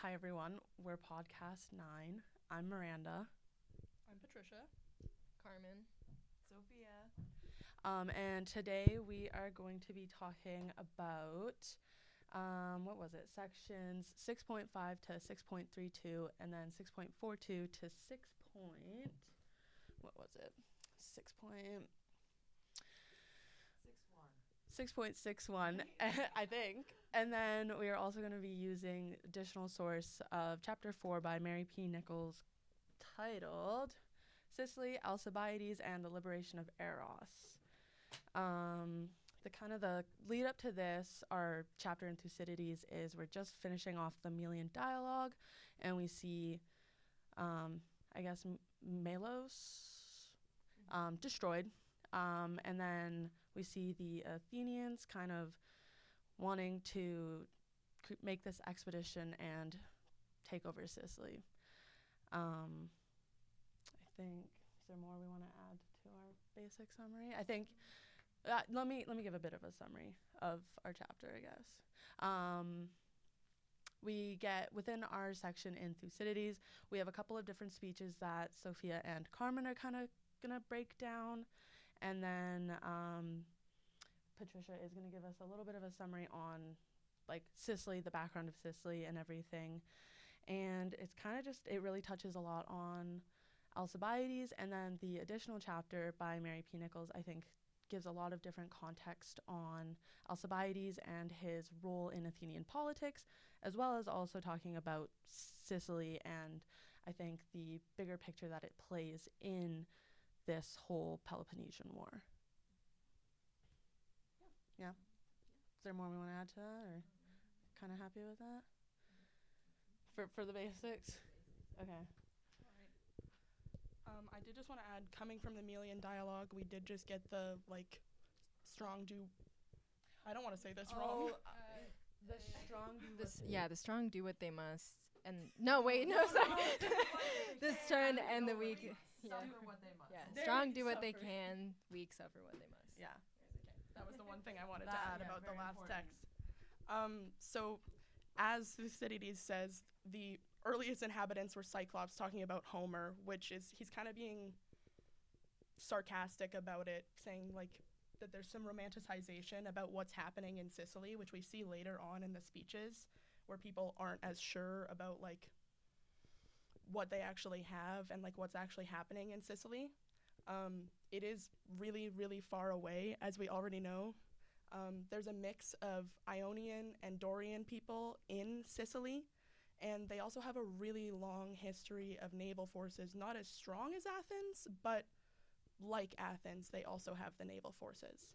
Hi, everyone. We're Podcast 9. I'm Miranda. I'm Patricia. Carmen. Sophia. And today we are going to be talking about, what was it? Sections 6.5 to 6.32, and then 6.42 to what was it? 6.61, I think. And then we are also going to be using additional source of Chapter 4 by Mary P. Nichols titled Sicily, Alcibiades, and the Liberation of Eros. The lead up to this, our chapter in Thucydides, is we're just finishing off the Melian dialogue, and we see, Melos destroyed. And then we see the Athenians kind of wanting to make this expedition and take over Sicily. I think, is there more we want to add to our basic summary? I think, let me give a bit of a summary of our chapter, I guess. We get, within our section in Thucydides, we have a couple of different speeches that Sophia and Carmen are kind of going to break down. And then Patricia is going to give us a little bit of a summary on, like, Sicily, the background of Sicily and everything. And it's kind of just, it really touches a lot on Alcibiades. And then the additional chapter by Mary P. Nichols, I think, gives a lot of different context on Alcibiades and his role in Athenian politics, as well as also talking about Sicily and I think the bigger picture that it plays in this whole Peloponnesian War. Yeah. Is there more we want to add to that, or kind of happy with that? For the basics? Okay. All right. I did just want to add, coming from the Melian dialogue, we did just get the, strong do... I don't want to say this wrong. The strong do The strong do what they must. And no, sorry. The strong and the weak Suffer what they must. Yeah, strong do what they can, weak suffer what they must. Yeah. That was the one thing I wanted to That, add about the very last important. text. So, as Thucydides says, the earliest inhabitants were Cyclops, talking about Homer, which is, he's kind of being sarcastic about it, saying, that there's some romanticization about what's happening in Sicily, which we see later on in the speeches, where people aren't as sure about, what they actually have and, what's actually happening in Sicily. It is really, really far away, as we already know. There's a mix of Ionian and Dorian people in Sicily, and they also have a really long history of naval forces, not as strong as Athens, but like Athens, they also have the naval forces.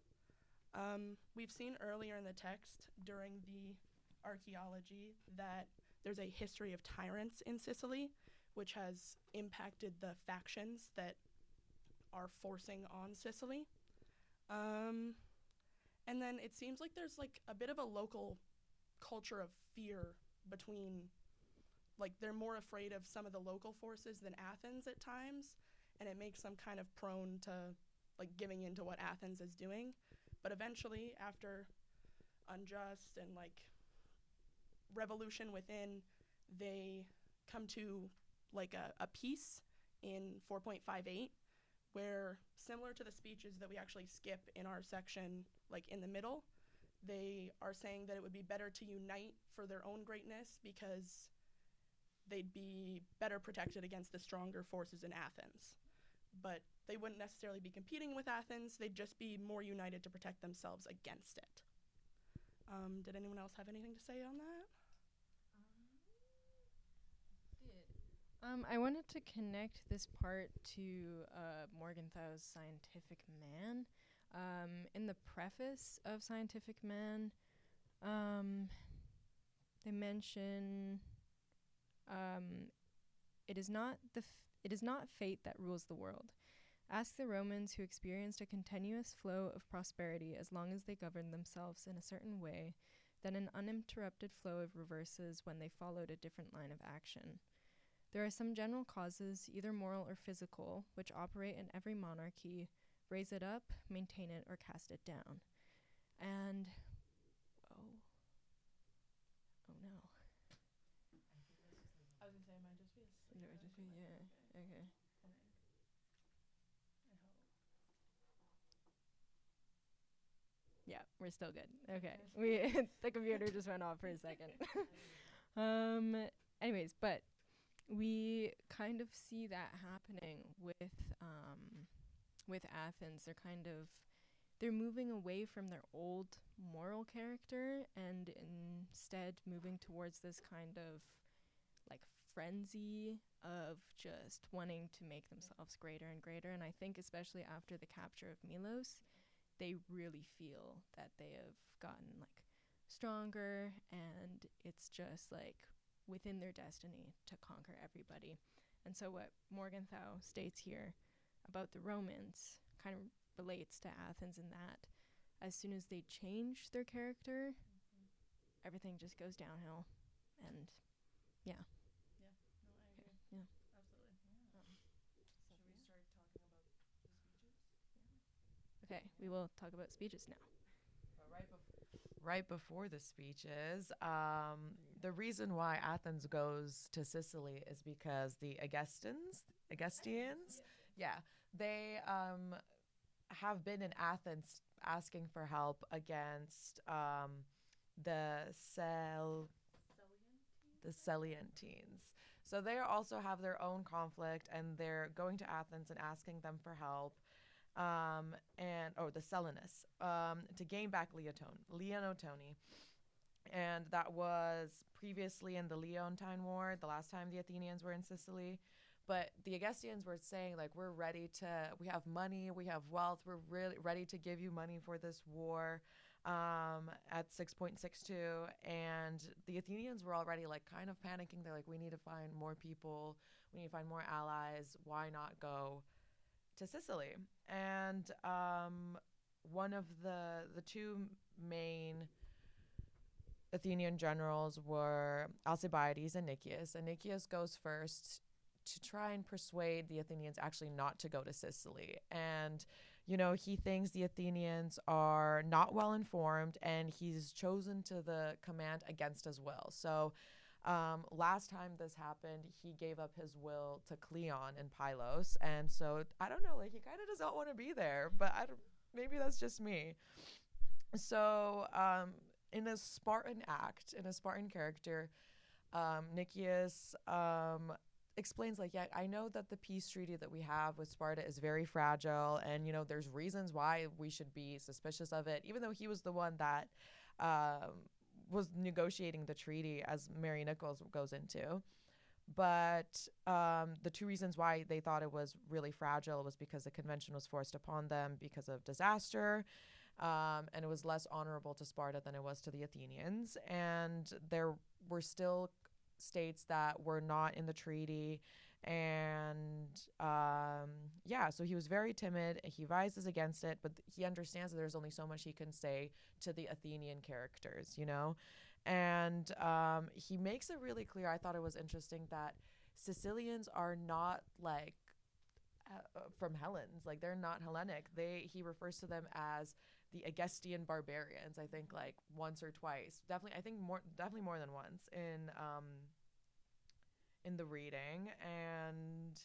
We've seen earlier in the text, during the archaeology, that there's a history of tyrants in Sicily, which has impacted the factions that are forcing on Sicily. And then it seems like there's a bit of a local culture of fear between, they're more afraid of some of the local forces than Athens at times, and it makes them kind of prone to giving into what Athens is doing. But eventually, after unjust and revolution within, they come to a peace in 4.58, where, similar to the speeches that we actually skip in our section, in the middle, they are saying that it would be better to unite for their own greatness because they'd be better protected against the stronger forces in Athens. But they wouldn't necessarily be competing with Athens, they'd just be more united to protect themselves against it. Did anyone else have anything to say on that? I wanted to connect this part to Morgenthau's Scientific Man. In the preface of Scientific Man, they mention it is not fate that rules the world. Ask the Romans, who experienced a continuous flow of prosperity as long as they governed themselves in a certain way, then an uninterrupted flow of reverses when they followed a different line of action. There are some general causes, either moral or physical, which operate in every monarchy, raise it up, maintain it, or cast it down. And, oh no. Yeah. Okay. Yeah, we're still good. Okay. We the computer just went off for a second. um anyways, but we kind of see that happening with Athens. They're moving away from their old moral character and instead moving towards this kind of like frenzy of just wanting to make themselves greater and greater. And I think especially after the capture of Milos, they really feel that they have gotten like stronger, and it's just like within their destiny to conquer everybody. And so what Morgenthau states here about the Romans kind of relates to Athens in that as soon as they change their character, everything just goes downhill. And yeah. Yeah, no, I agree. Yeah. Absolutely. Should we start talking about the speeches? Okay, we will talk about speeches now. But right before the speeches, the reason why Athens goes to Sicily is because the Augustinians, yeah, they have been in Athens asking for help against the Seliantines. So they also have their own conflict, and they're going to Athens and asking them for help. The Selinus, to gain back Leonotoni. And that was previously in the Leontine War, the last time the Athenians were in Sicily. But the Augustinians were saying, like, we have money, we have wealth, we're really ready to give you money for this war at 6.62. And the Athenians were already, like, kind of panicking. They're like, we need to find more people, we need to find more allies, why not go to Sicily? And one of the two main Athenian generals were Alcibiades and Nicias. And Nicias goes first to try and persuade the Athenians actually not to go to Sicily. And, he thinks the Athenians are not well informed, and he's chosen to the command against his will. So last time this happened, he gave up his will to Cleon and Pylos. And so, I don't know, like, he kind of does not want to be there, but maybe that's just me. So, in a Spartan character, Nicias explains, like, yeah, I know that the peace treaty that we have with Sparta is very fragile, and, there's reasons why we should be suspicious of it, even though he was the one that was negotiating the treaty, as Mary Nichols goes into. But the two reasons why they thought it was really fragile was because the convention was forced upon them because of disaster, and it was less honorable to Sparta than it was to the Athenians. And there were still states that were not in the treaty. And so he was very timid. He rises against it, but he understands that there's only so much he can say to the Athenian characters, And he makes it really clear, I thought it was interesting, that Sicilians are not like from Hellenes. Like, they're not Hellenic. He refers to them as the Augustan barbarians, I think, like, once or twice. Definitely more than once in the reading. And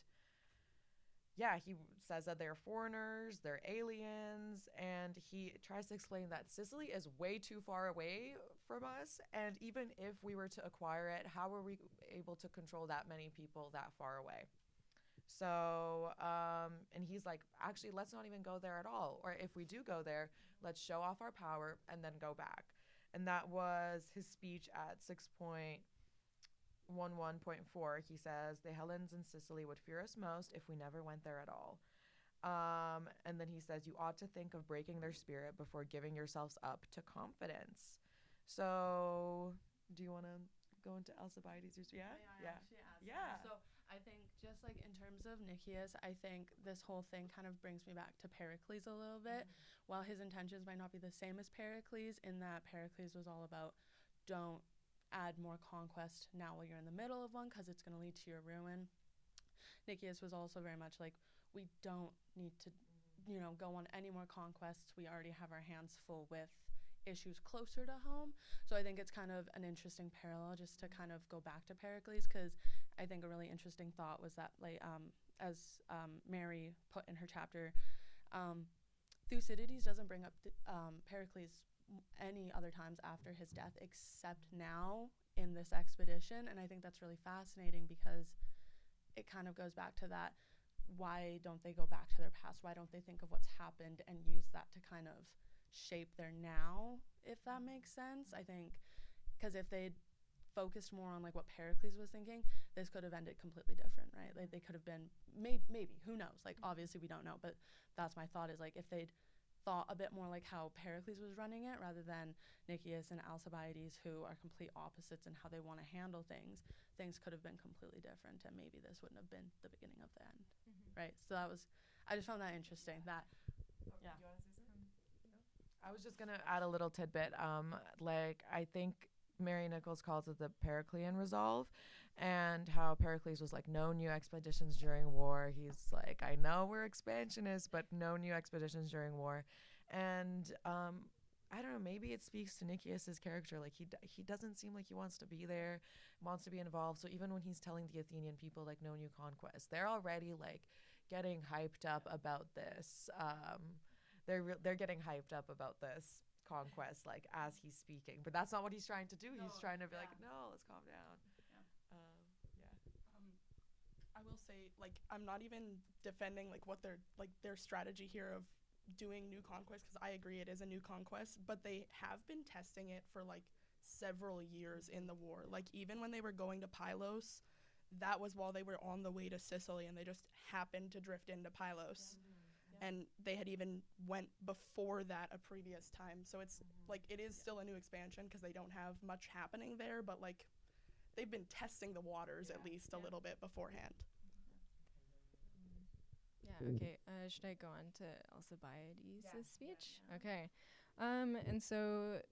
yeah, he says that they're foreigners, they're aliens, and he tries to explain that Sicily is way too far away from us, and even if we were to acquire it, how are we able to control that many people that far away? So, and he's like, actually, let's not even go there at all. Or if we do go there, let's show off our power and then go back. And that was his speech at 6.11.4. He says, the Hellenes in Sicily would fear us most if we never went there at all. And then he says, you ought to think of breaking their spirit before giving yourselves up to confidence. So, do you want to go into Alcibiades? Yeah? So I think just like in terms of Nicias, I think this whole thing kind of brings me back to Pericles a little bit. While his intentions might not be the same as Pericles, in that Pericles was all about don't add more conquest now while you're in the middle of one, because it's going to lead to your ruin. Nicias was also very much like, we don't need to go on any more conquests. We already have our hands full with issues closer to home. So I think it's kind of an interesting parallel just to kind of go back to Pericles, because I think a really interesting thought was that, like, as Mary put in her chapter, Thucydides doesn't bring up Pericles any other times after his death except now in this expedition. And I think that's really fascinating because it kind of goes back to that, why don't they go back to their past? Why don't they think of what's happened and use that to kind of shape their now, if that makes sense? I think because if they'd focused more on like what Pericles was thinking, this could have ended completely different, right? Like they could have been maybe, who knows? Like obviously we don't know, but that's my thought, is like if they'd thought a bit more like how Pericles was running it rather than Nicias and Alcibiades, who are complete opposites in how they want to handle things, things could have been completely different, and maybe this wouldn't have been the beginning of the end, right? So that was, I just found that interesting. That Yeah. Do you want to say something? I was just gonna add a little tidbit. Like I think Mary Nichols calls it the Periclean resolve, and how Pericles was like, no new expeditions during war. He's like, I know we're expansionists, but no new expeditions during war. And I don't know, maybe it speaks to Nicias's character. Like he doesn't seem like he wants to be there, wants to be involved. So even when he's telling the Athenian people like no new conquest, they're already like getting hyped up about this. They're getting hyped up about this conquest, like as he's speaking, but that's not what he's trying to do. He's trying to be like, no, let's calm down. I will say, like, I'm not even defending like what their strategy here of doing new conquest, because I agree it is a new conquest, but they have been testing it for like several years in the war. Like even when they were going to Pylos, that was while they were on the way to Sicily, and they just happened to drift into Pylos. And they had even went before that a previous time. So it's like it is still a new expansion because they don't have much happening there, but like they've been testing the waters at least a little bit beforehand. Yeah, okay. Should I go on to Alcibiades' speech? Okay. And so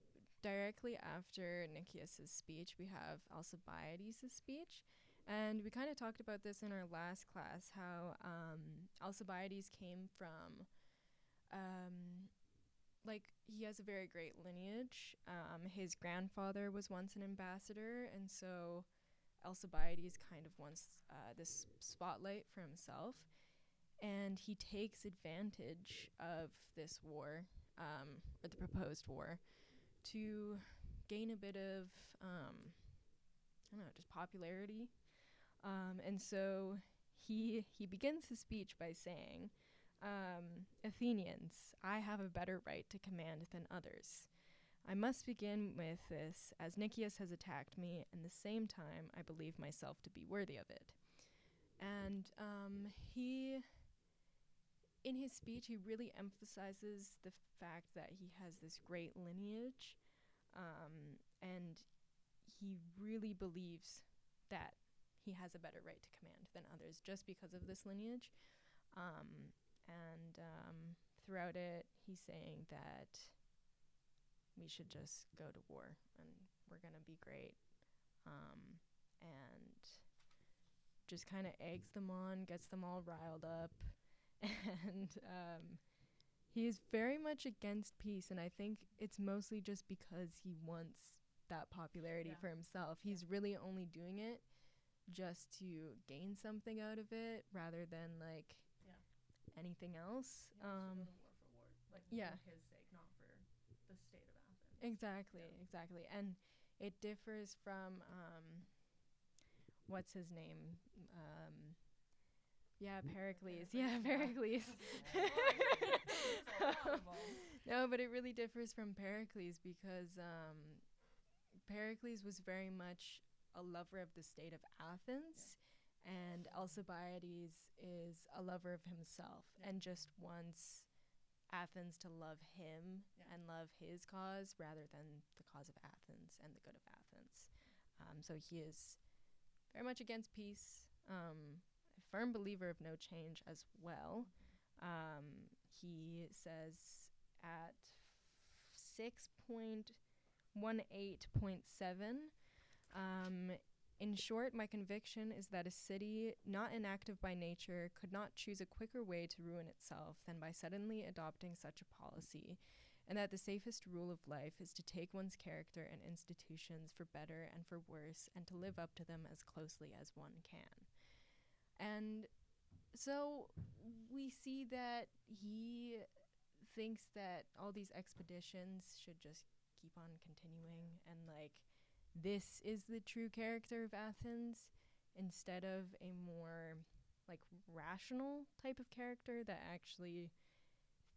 directly after Nicias' speech, we have Alcibiades' speech. And we kind of talked about this in our last class, how Alcibiades came from, like, he has a very great lineage. His grandfather was once an ambassador, and so Alcibiades kind of wants this spotlight for himself. And he takes advantage of this war, or the proposed war, to gain a bit of, I don't know, just popularity. And so he begins his speech by saying, Athenians, I have a better right to command than others. I must begin with this, as Nicias has attacked me, and the same time I believe myself to be worthy of it. And in his speech, he really emphasizes the fact that he has this great lineage, and he really believes that he has a better right to command than others just because of this lineage. And throughout it, he's saying that we should just go to war and we're going to be great. And just kind of eggs them on, gets them all riled up. And he's very much against peace. And I think it's mostly just because he wants that popularity for himself. He's really only doing it just to gain something out of it rather than like anything else. War for war, like for his sake, not for the state of Athens. Exactly. And it differs from what's his name? Pericles. Pericles. No, but it really differs from Pericles because Pericles was very much a lover of the state of Athens, and Alcibiades is a lover of himself and just wants Athens to love him and love his cause rather than the cause of Athens and the good of Athens. So he is very much against peace, a firm believer of no change as well. He says at 6.18.7, in short, my conviction is that a city not inactive by nature could not choose a quicker way to ruin itself than by suddenly adopting such a policy, and that the safest rule of life is to take one's character and institutions for better and for worse, and to live up to them as closely as one can. And so we see that he thinks that all these expeditions should just keep on continuing, and like this is the true character of Athens, instead of a more like rational type of character that actually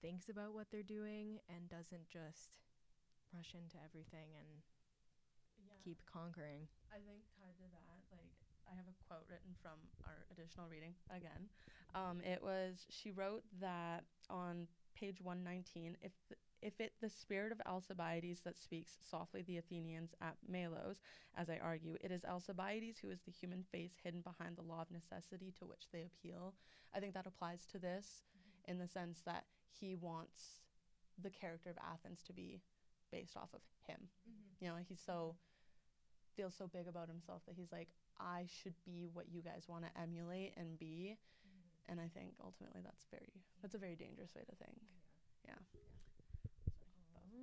thinks about what they're doing and doesn't just rush into everything and Yeah. keep conquering. I think tied to that, like I have a quote written from our additional reading again. She wrote that on page 119, if it the spirit of Alcibiades that speaks softly the Athenians at Melos, as I argue, it is Alcibiades who is the human face hidden behind the law of necessity to which they appeal. I think that applies to this in the sense that he wants the character of Athens to be based off of him. You know, he's so feels so big about himself that he's like, I should be what you guys want to emulate and be. And I think ultimately that's a very dangerous way to think. Yeah. Do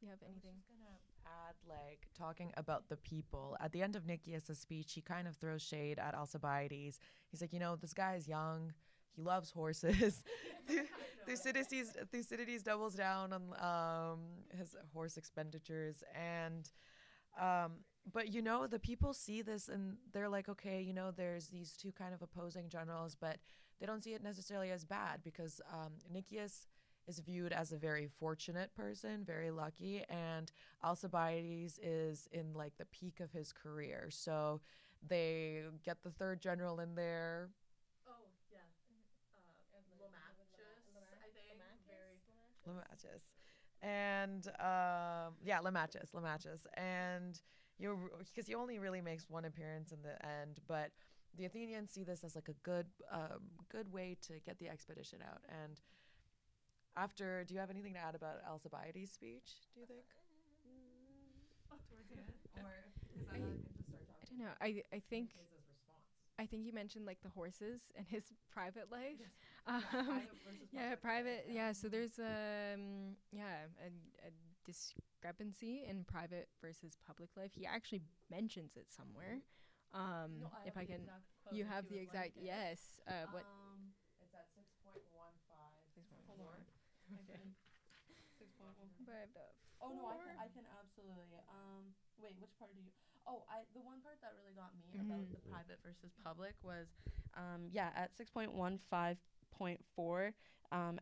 you have anything? I was just gonna add, like, talking about the people. At the end of Nicias' speech, he kind of throws shade at Alcibiades. He's like, this guy is young. He loves horses. Thucydides doubles down on his horse expenditures. And, but, the people see this and they're like, okay, there's these two kind of opposing generals, but they don't see it necessarily as bad because Nicias is viewed as a very fortunate person, very lucky, and Alcibiades is in like the peak of his career. So they get the third general in there. Oh, yeah. Lamachus, I think. Lamachus. And Lamachus. And because he only really makes one appearance in the end, but the Athenians see this as like a good way to get the expedition out. And do you have anything to add about Alcibiades' speech, do you think? Towards the end? Or is that can just start talking? I don't know. I think His response. I think you mentioned like the horses and his private life. Yes. Private. Yeah, so there's a discrepancy in private versus public life. He actually mentions it somewhere. If I can, you have the exact yes. What? It's at 6.15. Hold on. Okay. 6.1. Oh no, I can absolutely. Wait, which part do you? Oh, the one part that really got me about the private versus public was, at 6.15.4,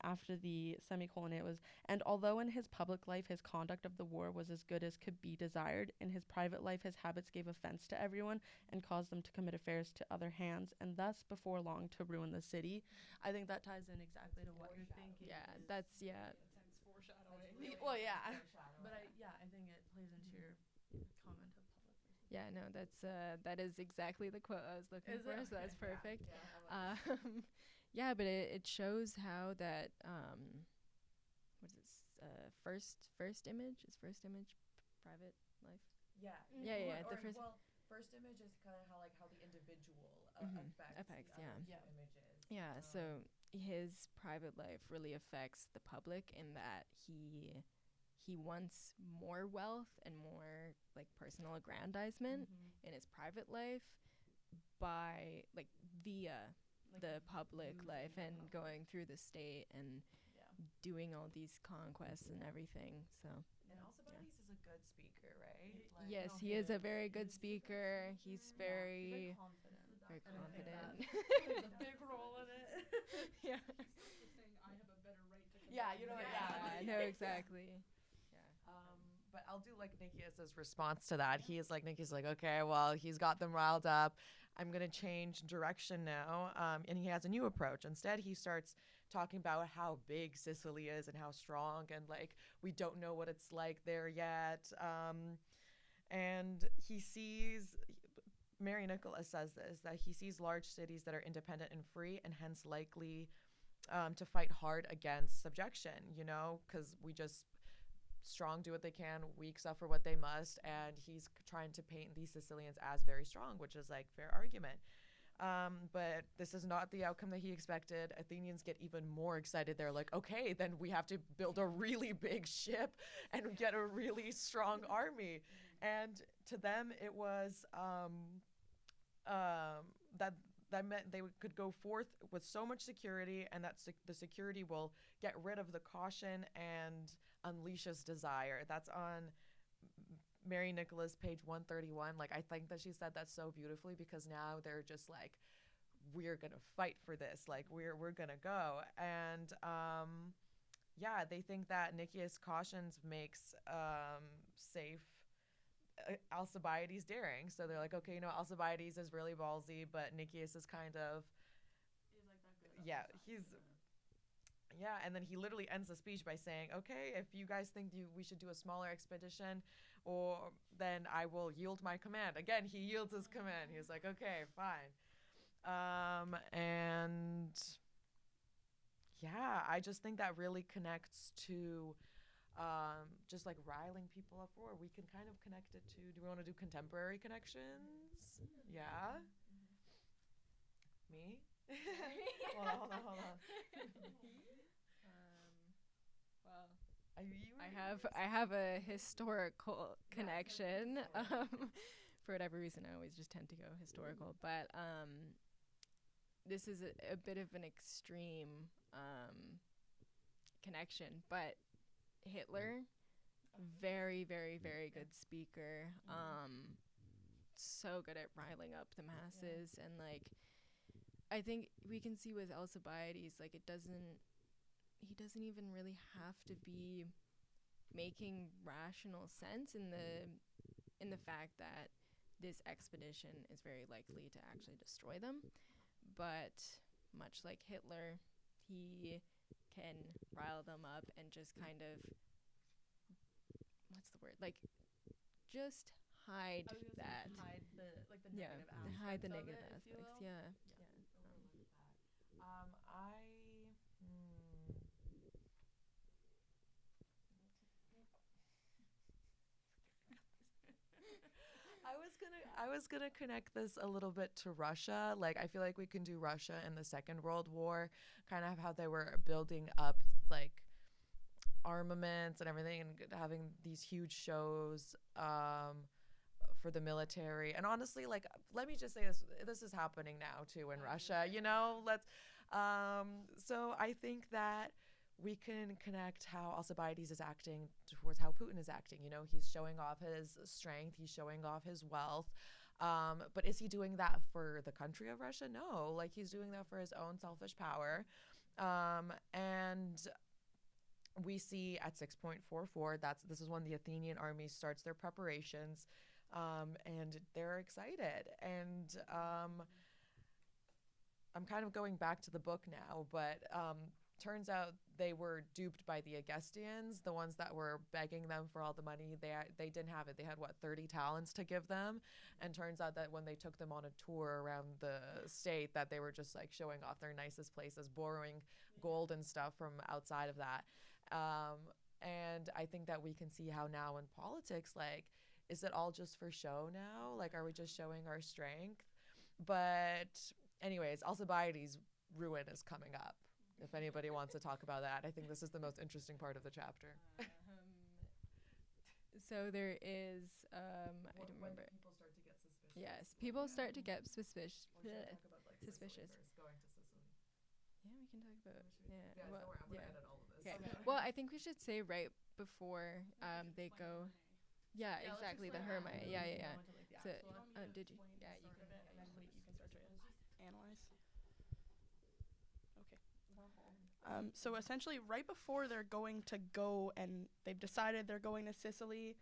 after the semicolon, it was, and although in his public life his conduct of the war was as good as could be desired, in his private life his habits gave offense to everyone and caused them to commit affairs to other hands, and thus before long to ruin the city. I think that ties in exactly to what you're thinking. Yeah, that's Intense foreshadowing. Well, yeah, but I think it plays into your comment of public versus. Yeah, no, that is exactly the quote I was looking for, so that's perfect. Yeah, but it shows how that what is it? First image private life. Yeah. First image is kind of how the individual affects the other two images. Yeah, so his private life really affects the public in that he wants more wealth and more like personal aggrandizement in his private life by like via the public life and going through the state and doing all these conquests and everything. So And Alcibiades is a good speaker, right? yes, he is a very good speaker. He's very confident. very confident. There's a big role in it. Yeah. Just saying, I have a better right to. Yeah, you know what? Yeah, no, exactly. But I'll do like Nicias' response to that. Nicias like, okay, well, he's got them riled up. I'm going to change direction now. And he has a new approach. Instead, he starts talking about how big Sicily is and how strong and like we don't know what it's like there yet. And he sees, Mary Nicholas says this, that he sees large cities that are independent and free and hence likely to fight hard against subjection, because strong do what they can, weak suffer what they must, and he's trying to paint these Sicilians as very strong, which is like fair argument. But this is not the outcome that he expected. Athenians get even more excited. They're like, okay, then we have to build a really big ship and get a really strong army. And to them, it was that meant they could go forth with so much security, and that the security will get rid of the caution and unleashes desire. That's on Mary Nicholas, page 131. Like, I think that she said that so beautifully, because now they're just like, we're gonna fight for this. Like, we're gonna go. And yeah, they think that Nicias cautions makes safe Alcibiades daring. So they're like, okay, Alcibiades is really ballsy, but Nicias is kind of, He's like that good. yeah, he's, yeah. And then he literally ends the speech by saying, okay, if you guys think we should do a smaller expedition, or then I will yield my command. Again, he yields his command. He's like, okay, fine. And yeah, I just think that really connects to just like riling people up for. We can kind of connect it to, do we want to do contemporary connections? Yeah. Me? hold on. Well, You I have a historical connection. For whatever reason, I always just tend to go historical. But this is a bit of an extreme connection. But Hitler, very, very, very good speaker. So good at riling up the masses. And like, I think we can see with Alcibiades, like, he doesn't even really have to be making rational sense in the fact that this expedition is very likely to actually destroy them. But much like Hitler, he can rile them up and just kind of, what's the word, like, just hide that. Hide the negative Yeah, aspects. hide the of negative it, if you aspects. will. Yeah. I was gonna connect this a little bit to Russia. Like, I feel like we can do Russia in the Second World War, kind of how they were building up like armaments and everything, and having these huge shows for the military. And honestly, like, let me just say this is happening now too in Russia. Let's so I think that we can connect how Alcibiades is acting towards how Putin is acting. He's showing off his strength, he's showing off his wealth. But is he doing that for the country of Russia? No, like, he's doing that for his own selfish power. And we see at 6.44, this is when the Athenian army starts their preparations, and they're excited. And I'm kind of going back to the book now, but turns out they were duped by the Augustans, the ones that were begging them for all the money. They didn't have it. They had 30 talents to give them, and turns out that when they took them on a tour around the state, that they were just like showing off their nicest places, borrowing gold and stuff from outside of that. And I think that we can see how now in politics, like, is it all just for show now? Like, are we just showing our strength? But anyways, Alcibiades' ruin is coming up. If anybody wants to talk about that, I think this is the most interesting part of the chapter. So there is, I don't remember. People start to get suspicious. Yes, people start to get suspicious. Or should we talk about, like, Suspicious. Sicily first, going to Sicily? Yeah, we can talk about. Yeah. Guys, Well, don't worry, I'm yeah. gonna edit all of this. Okay. Well, I think we should say right before they go. Yeah, Yeah, let's exactly. The explain Hermite. that, Yeah, and yeah, then yeah. go into, like, the So, actual- did you? explain Yeah, the you start can. of it, and then you can start to analyze. Okay. So essentially, right before they're going to go, and they've decided they're going to Sicily,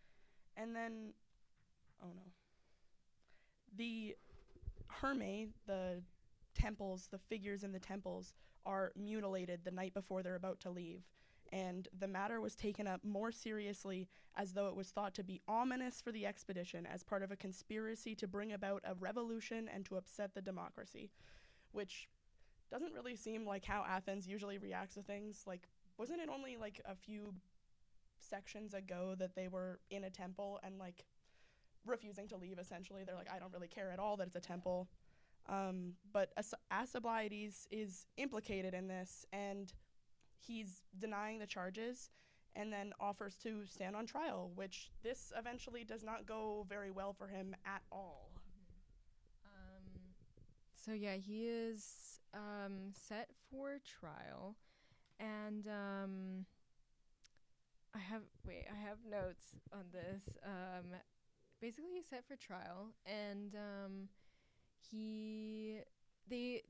and then, oh no, the Hermae, the temples, the figures in the temples, are mutilated the night before they're about to leave. And the matter was taken up more seriously, as though it was thought to be ominous for the expedition, as part of a conspiracy to bring about a revolution and to upset the democracy, which doesn't really seem like how Athens usually reacts to things. Like, wasn't it only like a few sections ago that they were in a temple and like refusing to leave? Essentially, they're like, I don't really care at all that it's a temple. But Alcibiades is implicated in this, and he's denying the charges and then offers to stand on trial, which this eventually does not go very well for him at all. So yeah, he is set for trial, and I have notes on this. Basically, he's set for trial, and he the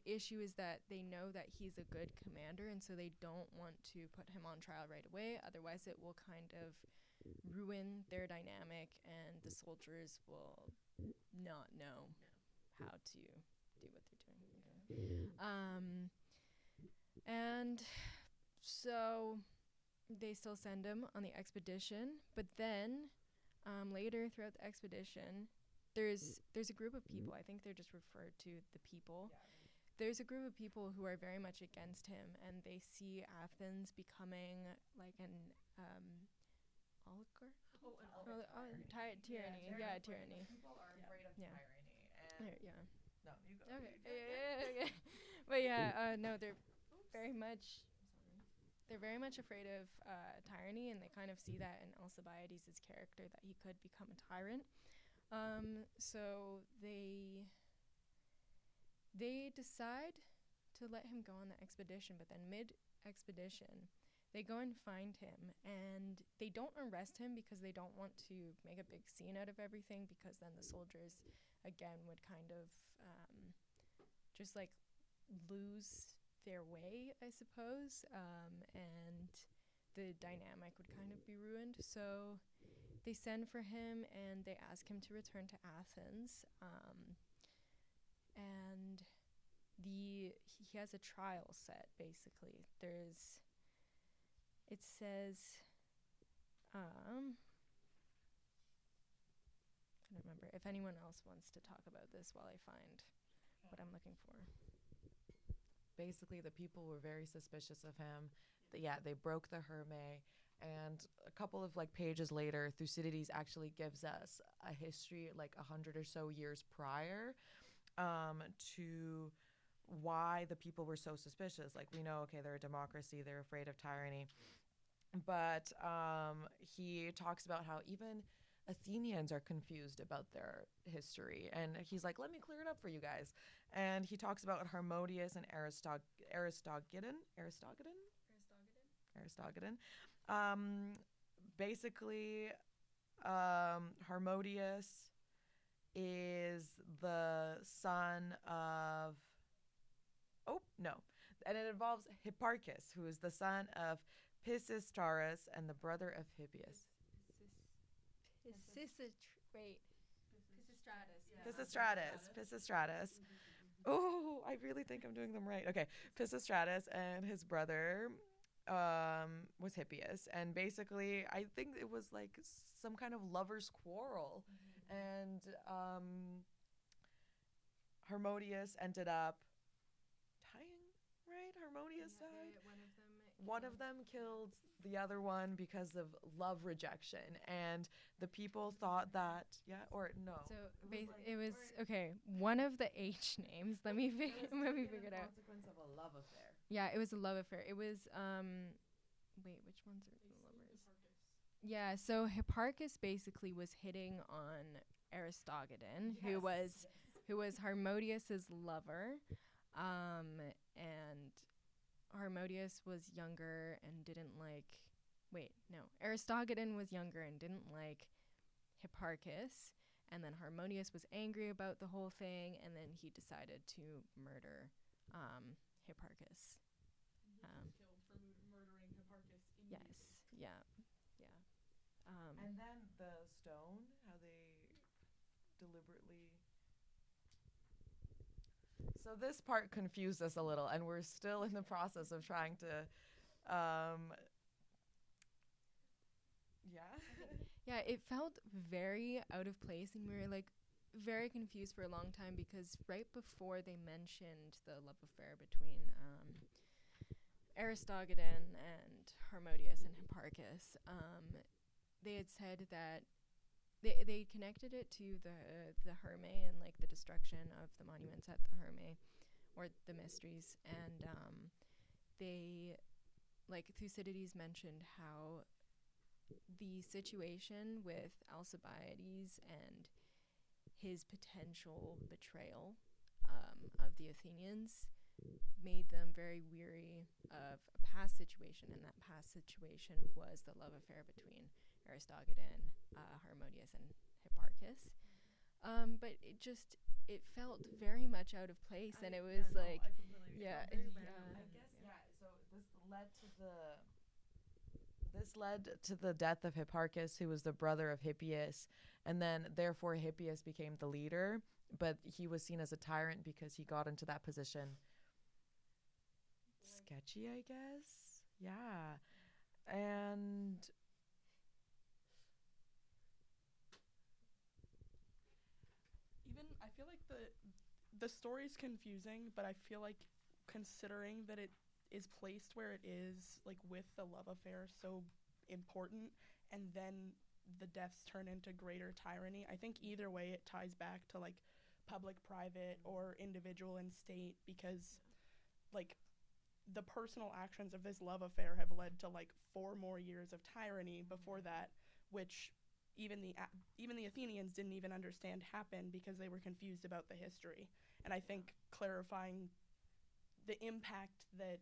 issue is that they know that he's a good commander, and so they don't want to put him on trial right away. Otherwise, it will kind of ruin their dynamic, and the soldiers will not know how to do what they're doing. And so they still send him on the expedition, but then later throughout the expedition, there's a group of people. I think they're just referred to the people. There's a group of people who are very much against him, and they see Athens becoming like an oligarch. Tyranny. Yeah, tyranny. People are afraid of Yeah. tyranny. Yeah. No, you go. Okay. Yeah. But yeah, no, they're very much afraid of tyranny, and they kind of see that in Alcibiades' character, that he could become a tyrant. So they decide to let him go on the expedition, but then mid-expedition, they go and find him, and they don't arrest him because they don't want to make a big scene out of everything, because then the soldiers, again, would kind of just like lose their way, I suppose, and the dynamic would kind of be ruined. So they send for him and they ask him to return to Athens, and he has a trial set. Basically, it says, I don't remember if anyone else wants to talk about this while I find what I'm looking for. Basically, the people were very suspicious of him. They broke the Herme, and a couple of like pages later, Thucydides actually gives us a history like 100 or so years prior to why the people were so suspicious. Like, we know, okay, they're a democracy, they're afraid of tyranny, but he talks about how even Athenians are confused about their history, and he's like, let me clear it up for you guys. And he talks about Harmodius and Aristogedon. Basically, Harmodius is the son of, and it involves Hipparchus, who is the son of Pisistratus and the brother of Hippias. Pisistratus. Oh, I really think I'm doing them right. Okay, Pisistratus and his brother was Hippias, and basically I think it was like some kind of lover's quarrel, and Harmodius ended up dying, right? Harmodius died. One of them killed the other one because of love rejection, and the people thought that, So it was okay. One of the H names. Let me figure it out. Consequence of a love affair. Yeah, it was a love affair. It was wait, which ones are the lovers? Yeah, so Hipparchus basically was hitting on Aristogedon, who was Harmodius's lover, and Harmodius was younger and didn't like. Aristogedon was younger and didn't like Hipparchus, and then Harmodius was angry about the whole thing, and then he decided to murder Hipparchus. He was killed for murdering Hipparchus. Yes, yeah. And then the stone, how they deliberately. So this part confused us a little, and we're still in the process of trying to. Yeah, it felt very out of place, and we were like very confused for a long time, because right before they mentioned the love affair between Aristogedon and Harmodius and Hipparchus, they had said that they connected it to the Herme and like the destruction of the monuments at the Herme, or the mysteries, and they like Thucydides mentioned how the situation with Alcibiades and his potential betrayal of the Athenians made them very weary of a past situation, and that past situation was the love affair between Aristogiton, Harmodius, and Hipparchus. But it felt very much out of place, and it was like, yeah, I guess yeah. So this led to the death of Hipparchus, who was the brother of Hippias, and then therefore Hippias became the leader, but he was seen as a tyrant because he got into that position. Sketchy, I guess. Yeah. And Even I feel like the story's confusing, but I feel like considering that it is placed where it is, like with the love affair so important, and then the deaths turn into greater tyranny, I think either way it ties back to like public, private, or individual and state, because like the personal actions of this love affair have led to like 4 more years of tyranny before that, which even the Athenians didn't even understand happened because they were confused about the history. And I think clarifying the impact that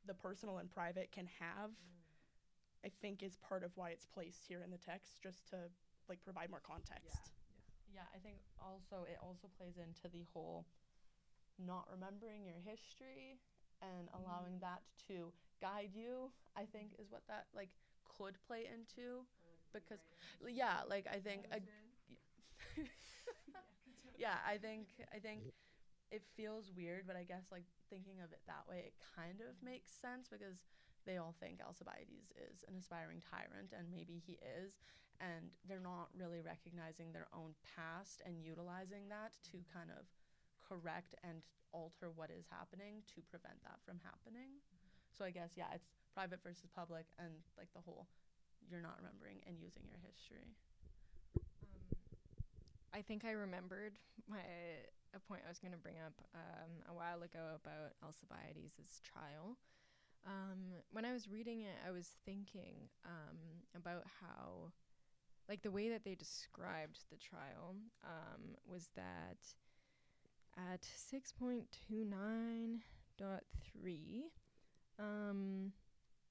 the personal and private can have, I think is part of why it's placed here in the text, just to like provide more context. Yeah, I think also it also plays into the whole not remembering your history and allowing that to guide you, I think is what that like could play into, because yeah, like I think yeah, I think it feels weird, but I guess like thinking of it that way, it kind of makes sense, because they all think Alcibiades is an aspiring tyrant, and maybe he is, and they're not really recognizing their own past and utilizing that to kind of correct and alter what is happening to prevent that from happening. So I guess yeah, it's private versus public, and like the whole you're not remembering and using your history. I think I remembered a point I was going to bring up a while ago about Alcibiades' trial. When I was reading it, I was thinking about how, like, the way that they described the trial was that at 6.29.3,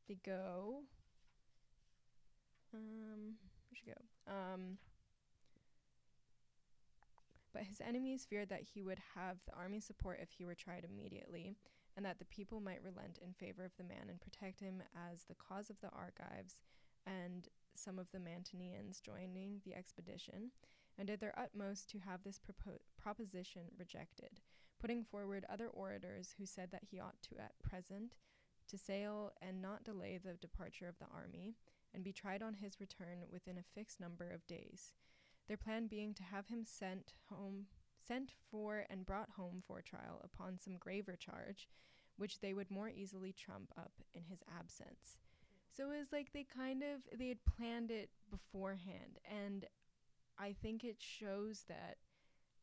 they go. Where should go? But his enemies feared that he would have the army support if he were tried immediately, and that the people might relent in favor of the man and protect him as the cause of the Argives and some of the Mantineans joining the expedition, and did their utmost to have this proposition rejected, putting forward other orators who said that he ought to at present to sail and not delay the departure of the army, and be tried on his return within a fixed number of days, their plan being to have him sent for and brought home for trial upon some graver charge, which they would more easily trump up in his absence. So it was like they had planned it beforehand, and I think it shows that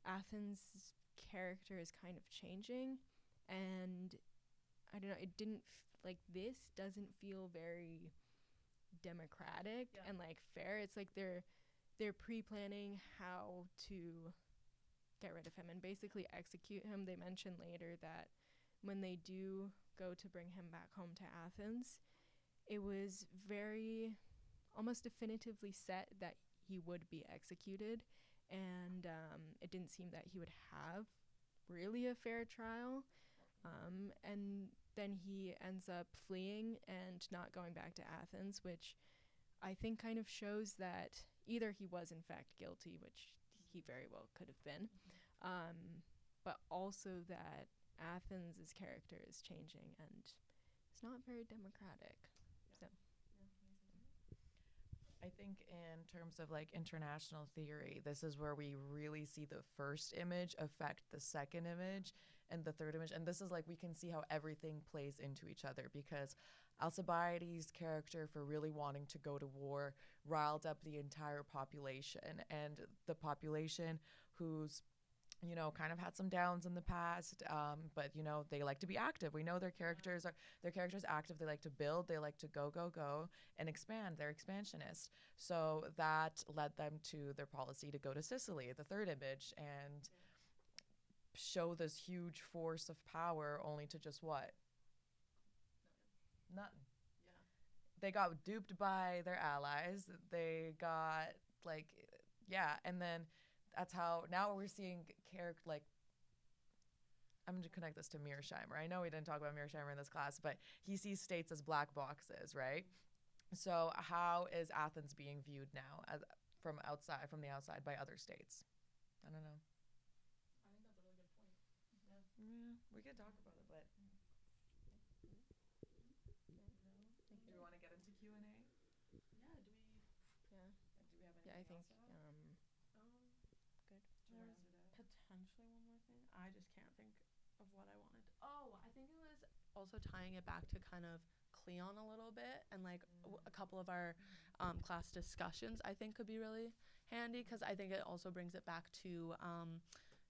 Athens' character is kind of changing, and I don't know, it didn't like this doesn't feel very democratic and like fair. It's like they're pre-planning how to get rid of him and basically execute him. They mention later that when they do go to bring him back home to Athens, it was very almost definitively set that he would be executed, and it didn't seem that he would have really a fair trial. And then he ends up fleeing and not going back to Athens, which I think kind of shows that either he was in fact guilty, which he very well could have been, but also that Athens' character is changing and it's not very democratic. So I think in terms of like international theory, this is where we really see the first image affect the second image and the third image. And this is like we can see how everything plays into each other, because Alcibiades' character, for really wanting to go to war, riled up the entire population, and the population who's kind of had some downs in the past, but they like to be active. We know their characters active. They like to build. They like to go, and expand. They're expansionist. So that led them to their policy to go to Sicily, the third image, and show this huge force of power, only to just what? Nothing. They got duped by their allies. They got and then that's how now we're seeing I'm going to connect this to Mearsheimer. I know we didn't talk about Mearsheimer in this class, but he sees states as black boxes, right? So how is Athens being viewed now from the outside by other states? I don't know. I think that's a really good point. Yeah, we could talk about it, but do we want to get into Q&A? Yeah, do we Yeah. Do we have anything Yeah, I think else to add? good. Do you want to answer that? Potentially one more thing. I just can't think of what I wanted. Oh, I think it was also tying it back to kind of Cleon a little bit, and a couple of our class discussions I think could be really handy, because I think it also brings it back to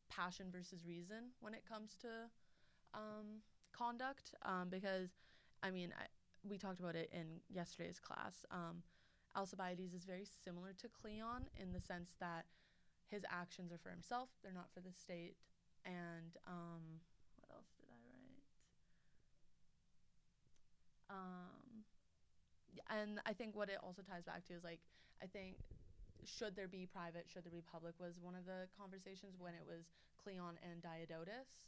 passion versus reason when it comes to conduct, because we talked about it in yesterday's class. Alcibiades is very similar to Cleon in the sense that his actions are for himself, they're not for the state. And what else did I write? And I think what it also ties back to is I think should there be private, should there be public was one of the conversations when it was Cleon and Diodotus.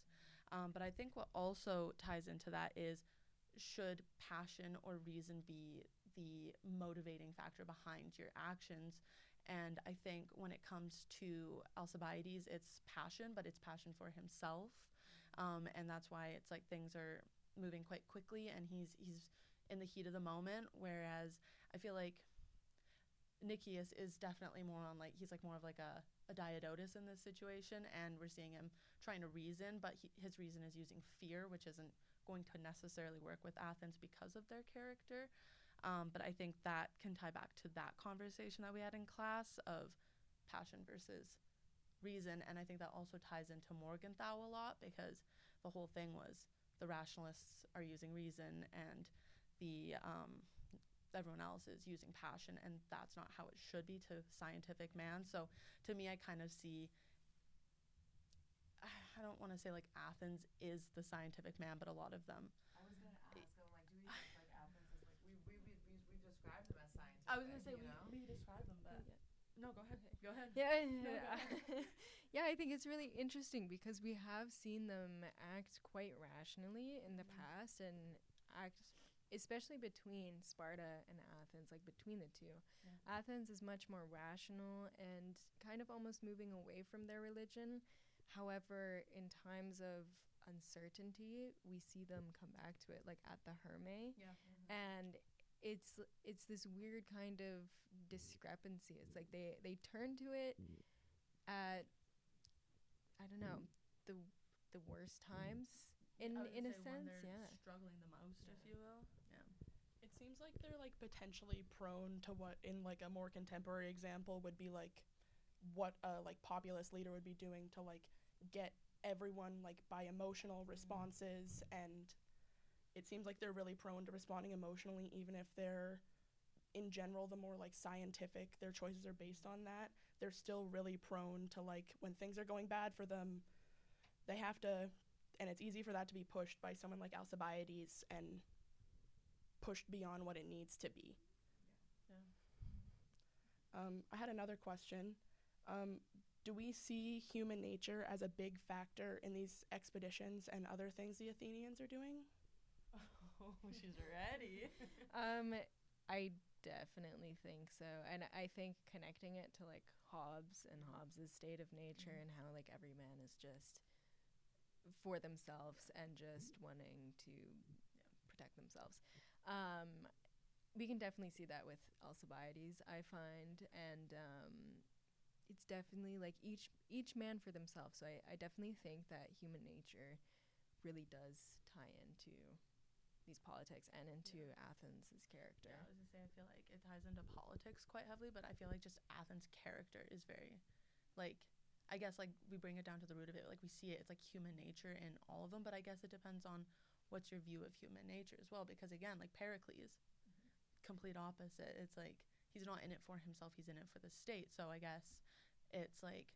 But I think what also ties into that is, should passion or reason be the motivating factor behind your actions? And I think when it comes to Alcibiades, it's passion, but it's passion for himself. And that's why it's things are moving quite quickly, and he's in the heat of the moment. Whereas I feel like Nicias is definitely more on he's more of a Diodotus in this situation, and we're seeing him trying to reason, but his reason is using fear, which isn't going to necessarily work with Athens because of their character. But I think that can tie back to that conversation that we had in class of passion versus reason. And I think that also ties into Morgenthau a lot, because the whole thing was the rationalists are using reason, and the everyone else is using passion, and that's not how it should be to scientific man. So to me, I kind of see, I don't want to say Athens is the scientific man, but a lot of them. I was gonna ask. I'm like, do we think Athens is we've described them as scientific? I was gonna say we describe them, but no, go ahead. Okay. Go ahead. Yeah, No, go ahead. yeah. I think it's really interesting because we have seen them act quite rationally in the past, and act, especially between Sparta and Athens, between the two. Yeah. Athens is much more rational and kind of almost moving away from their religion. However, in times of uncertainty, we see them come back to it, at the Herme. Yeah. And it's this weird kind of discrepancy. It's they turn to it at, I don't know, the worst times in a sense. Yeah. Struggling the most, if you will. Yeah. It seems like they're potentially prone to what in a more contemporary example would be what a populist leader would be doing to get everyone by emotional responses. And it seems like they're really prone to responding emotionally, even if they're in general the more scientific their choices are based on that. They're still really prone to when things are going bad for them, they have to, and it's easy for that to be pushed by someone like Alcibiades and pushed beyond what it needs to be. Yeah. I had another question. Do we see human nature as a big factor in these expeditions and other things the Athenians are doing? Oh, she's ready. I definitely think so, and I think connecting it to Hobbes and Hobbes's state of nature, and how every man is just for themselves and just wanting to protect themselves. We can definitely see that with Alcibiades, I find, and it's definitely each man for themselves. So I definitely think that human nature really does tie into these politics and into Yeah. Athens' character. Yeah, I was gonna say I feel like it ties into politics quite heavily, but I feel like just Athens' character is very, like, I guess like we bring it down to the root of it. Like we see it, it's like human nature in all of them. But I guess it depends on what's your view of human nature as well. Because again, like Pericles, complete opposite. It's like he's not in it for himself; he's in it for the state. So I guess it's like,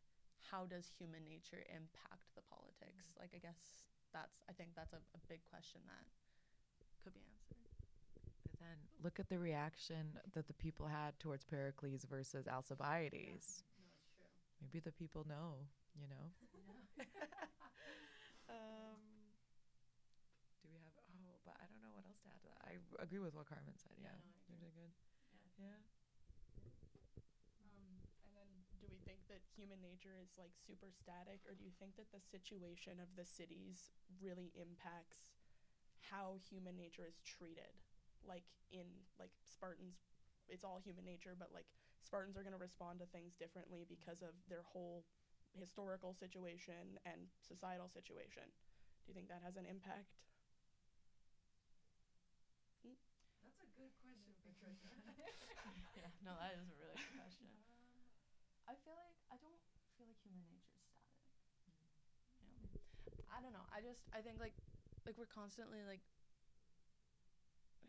how does human nature impact the politics? Like I guess I think that's a big question that could be answered. But then look at the reaction that the people had towards Pericles versus Alcibiades. No, it's true. Maybe the people know, you know. Do we have? Oh, but I don't know what else to add to that. I agree with what Carmen said. Yeah, Yeah, no, I you agree. did good. Yeah. Yeah. And then do we think that human nature is like super static, or do you think that the situation of the cities really impacts how human nature is treated? Like in like Spartans, it's all human nature, but like Spartans are going to respond to things differently because of their whole historical situation and societal situation. Do you think that has an impact? That's a good question, Patricia. Yeah, no, that is a really good question. I feel like I don't feel like human nature is static. I don't know. I think like we're constantly like,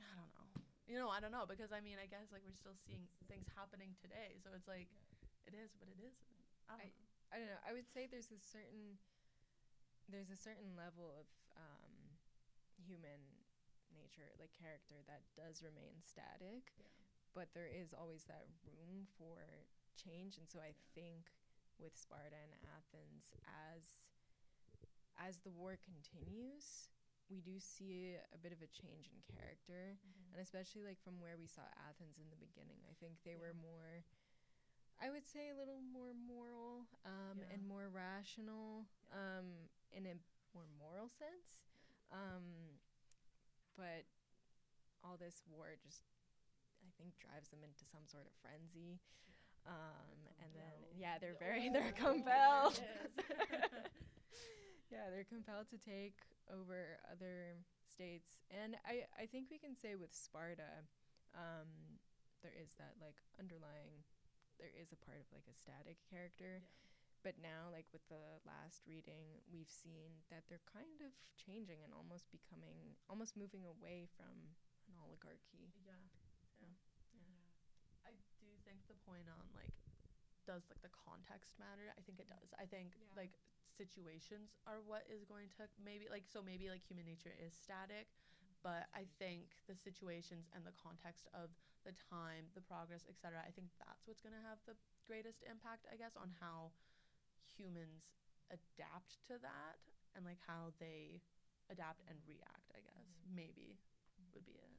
I don't know. I don't know because I mean I guess like we're still seeing things happening today, so it's like it is, but it isn't. I don't know. I don't know. I would say there's a certain level of human nature, like character, that does remain static, Yeah. but there is always that room for change. And so I think with Sparta and Athens, as the war continues, we do see a bit of a change in character, and especially like from where we saw Athens in the beginning. I think they were more, I would say, a little more moral Yeah. and more rational in a more moral sense. But all this war just, I think, drives them into some sort of frenzy. And then, yeah, they're compelled. Yeah, they're compelled to take over other states. And I think we can say with Sparta, there is that like underlying, there is a part of like a static character. Yeah. But now, like with the last reading, we've seen that they're kind of changing and almost moving away from an oligarchy. Yeah. I do think the point on like, does like the context matter? I think it does. I think like situations are what is going to maybe like human nature is static, but I think the situations and the context of the time, the progress, etc. I think that's what's going to have the greatest impact, I guess, on how humans adapt to that and like how they adapt and react, I guess. Maybe would be it.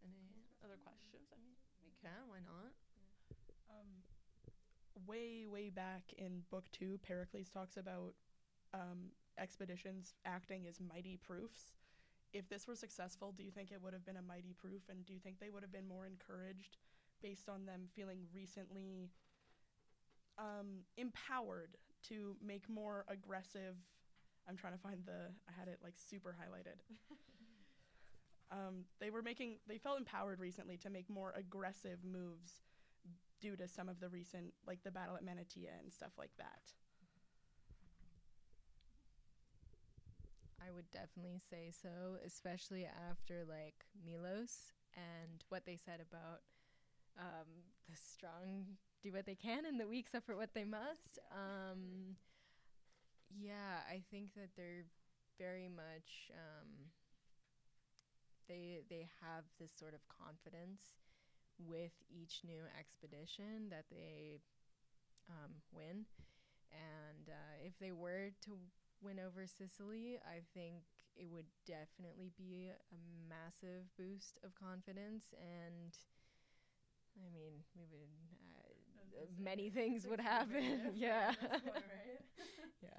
Any other questions? I mean, we can. Why not? Way back in book 2, Pericles talks about expeditions acting as mighty proofs. If this were successful, do you think it would have been a mighty proof, and do you think they would have been more encouraged based on them feeling recently empowered to make more aggressive, I'm trying to find I had it like super highlighted. They felt empowered recently to make more aggressive moves due to some of the recent, like the battle at Manatea and stuff like that. I would definitely say so, especially after like Milos and what they said about the strong do what they can and the weak suffer what they must. Yeah, I think that they're very much they have this sort of confidence with each new expedition that they win, and if they were to win over Sicily, I think it would definitely be a massive boost of confidence, and I mean, we would many things would happen. Yeah. Yeah.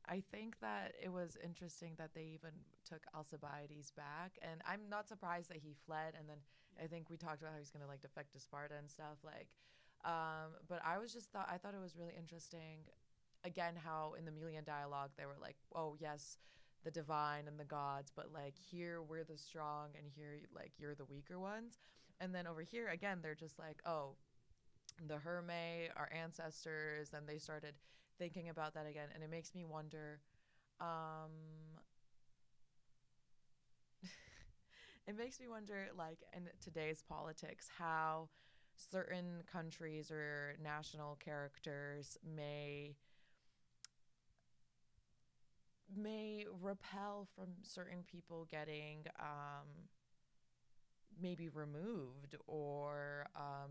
I think that it was interesting that they even took Alcibiades back, and I'm not surprised that he fled. And then I think we talked about how he's gonna like defect to Sparta and stuff. Like, But I thought it was really interesting, again, how in the Melian dialogue they were like, oh yes, the divine and the gods, but like here we're the strong and here like you're the weaker ones. And then over here again they're just like, oh, the Herme, our ancestors, and they started thinking about that again, and it makes me wonder. Um, it makes me wonder, like in today's politics, how certain countries or national characters may repel from certain people getting maybe removed or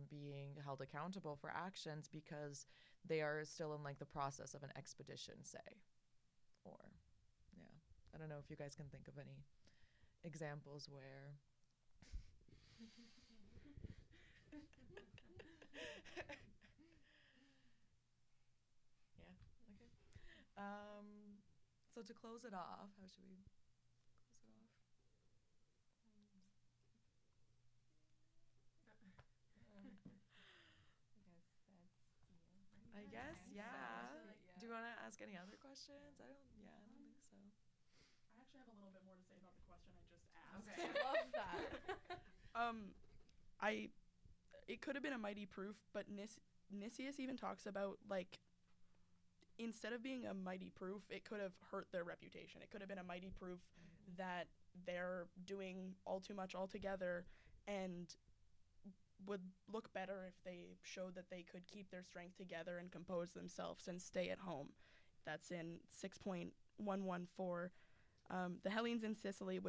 being held accountable for actions because they are still in like the process of an expedition, say. Or, yeah, I don't know if you guys can think of any examples where. Yeah, okay. So to close it off, how should we close it off? I guess, yeah. Do you want to ask any other questions? I don't think so. I actually have a little bit more to say about the question I just asked. Okay. Love that. I it could have been a mighty proof, but Nicias even talks about like instead of being a mighty proof, it could have hurt their reputation. It could have been a mighty proof that they're doing all too much altogether and would look better if they showed that they could keep their strength together and compose themselves and stay at home. That's in 6.114. The Hellenes in Sicily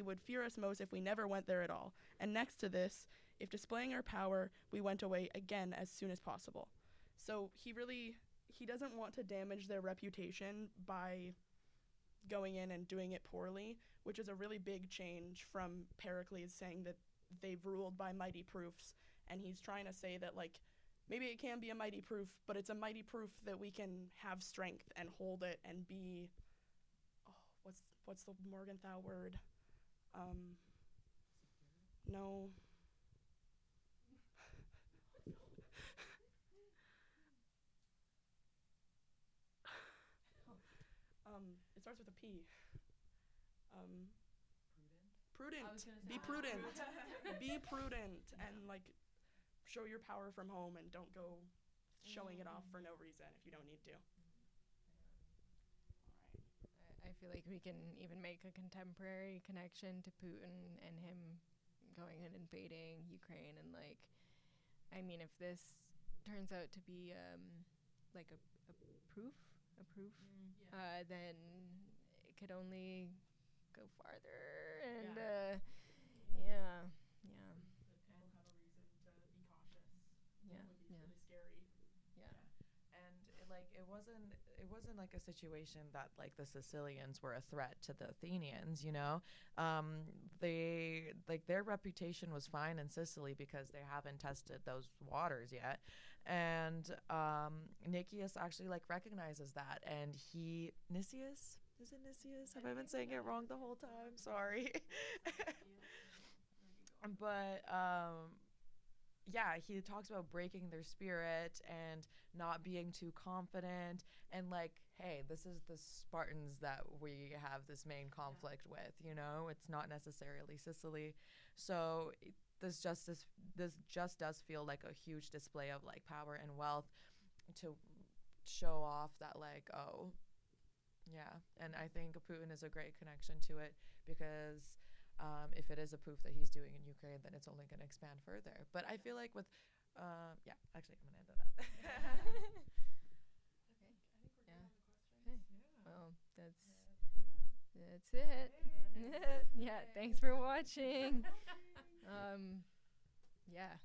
would fear us most if we never went there at all. And next to this, if displaying our power, we went away again as soon as possible. So he doesn't want to damage their reputation by going in and doing it poorly, which is a really big change from Pericles saying that they've ruled by mighty proofs. And he's trying to say that, like, maybe it can be a mighty proof, but it's a mighty proof that we can have strength and hold it and be, what's the Morgenthau word? No. It starts with a P. Prudent. I was gonna say Be prudent. Be prudent and like show your power from home and don't go showing it off for no reason if you don't need to. I feel like we can even make a contemporary connection to Putin and him going and invading Ukraine. And like, I mean, if this turns out to be like a proof, then it could only go farther. And yeah. People have a reason to be cautious. Yeah. It would be Yeah. really scary. Yeah. And it wasn't like a situation that like the Sicilians were a threat to the Athenians, you know. They like their reputation was fine in Sicily because they haven't tested those waters yet. And Nicias actually like recognizes that, and Nicias, is it Nicias? Have I been saying it wrong the whole time? Sorry. But yeah, he talks about breaking their spirit and not being too confident, and like, hey, this is the Spartans that we have this main conflict with, you know. It's not necessarily Sicily. So this just does feel like a huge display of like power and wealth to show off that, like, oh yeah. And I think Putin is a great connection to it because if it is a proof that he's doing in Ukraine, then it's only going to expand further. But I feel like with, yeah, actually, I'm going to end on that. Well, that's it. Yeah, thanks for watching. Yeah.